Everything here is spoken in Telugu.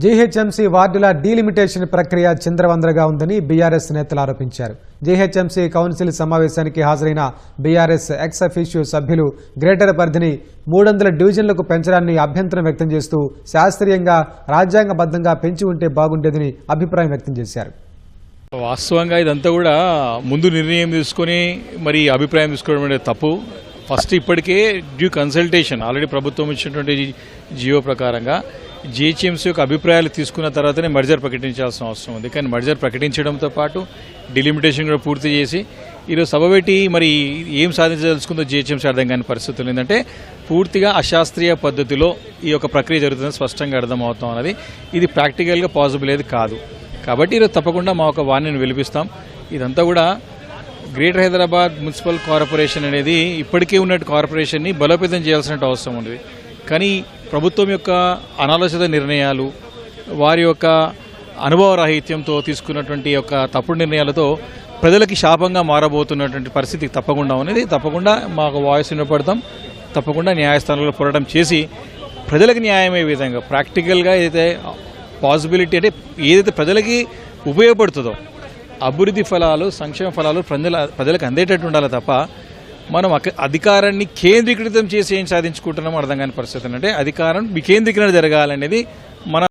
జీహెచ్ఎంసీ వార్డుల డీలిమిటేషన్ ప్రక్రియ చింద్రవందరగా ఉందని బీఆర్ఎస్ నేతలు ఆరోపించారు. జీహెచ్ఎంసీ కౌన్సిల్ సమావేశానికి హాజరైన బీఆర్ఎస్ ఎక్స్ అఫీషియో సభ్యులు గ్రేటర్ పరిధిని 300 డివిజన్లకు పెంచడాన్ని అభ్యంతరం వ్యక్తం చేస్తూ శాస్త్రీయంగా రాజ్యాంగబద్ధంగా పెంచి ఉంటే బాగుండేదని అభిప్రాయం వ్యక్తం చేశారు. వాస్తవంగా ఇదంతా కూడా ముందు నిర్ణయం తీసుకుని మరి అభిప్రాయం తీసుకోవడం అనేది తప్పు. ఫస్ట్ ఇప్పటికే డ్యూ కన్సల్టేషన్ ఆల్రెడీ ప్రభుత్వం ఇచ్చినటువంటి జియో ప్రకారంగా జీహెచ్ఎంసీ యొక్క అభిప్రాయాలు తీసుకున్న తర్వాతనే మర్జర్ ప్రకటించాల్సిన అవసరం ఉంది. కానీ మర్జర్ ప్రకటించడంతో పాటు డిలిమిటేషన్ కూడా పూర్తి చేసి ఈరోజు సభ పెట్టి మరి ఏం సాధించదలుచుకుందో జీహెచ్ఎంసీ అర్థం కాని పరిస్థితులు ఏంటంటే పూర్తిగా అశాస్త్రీయ పద్ధతిలో ఈ యొక్క ప్రక్రియ జరుగుతుందని స్పష్టంగా అర్థమవుతాం అన్నది ఇది ప్రాక్టికల్గా పాసిబుల్ ఏది కాదు. కాబట్టి ఈరోజు తప్పకుండా మా ఒక వాణిని వెలిపిస్తాం. ఇదంతా కూడా గ్రేటర్ హైదరాబాద్ మున్సిపల్ కార్పొరేషన్ అనేది ఇప్పటికే ఉన్నట్టు కార్పొరేషన్ని బలోపేతం చేయాల్సిన అవసరం ఉంది. కానీ ప్రభుత్వం యొక్క అనాలోచిత నిర్ణయాలు, వారి యొక్క అనుభవ రాహిత్యంతో తీసుకున్నటువంటి యొక్క తప్పుడు నిర్ణయాలతో ప్రజలకి శాపంగా మారబోతున్నటువంటి పరిస్థితి తప్పకుండా ఉన్నది. తప్పకుండా మాకు వాయిస్ వినపడతాం. తప్పకుండా న్యాయస్థానంలో పోరాటం చేసి ప్రజలకు న్యాయమయ్యే విధంగా ప్రాక్టికల్గా ఏదైతే పాసిబిలిటీ అంటే ఏదైతే ప్రజలకి ఉపయోగపడుతుందో అభివృద్ధి ఫలాలు, సంక్షేమ ఫలాలు ప్రజలకు అందేటట్టు ఉండాలి తప్ప మనం అధికారాన్ని కేంద్రీకృతం చేసి ఏం సాధించుకుంటున్నామో అర్థం కాని పరిస్థితి. అంటే అధికారం వికేంద్రీకరణ జరగాలనేది మన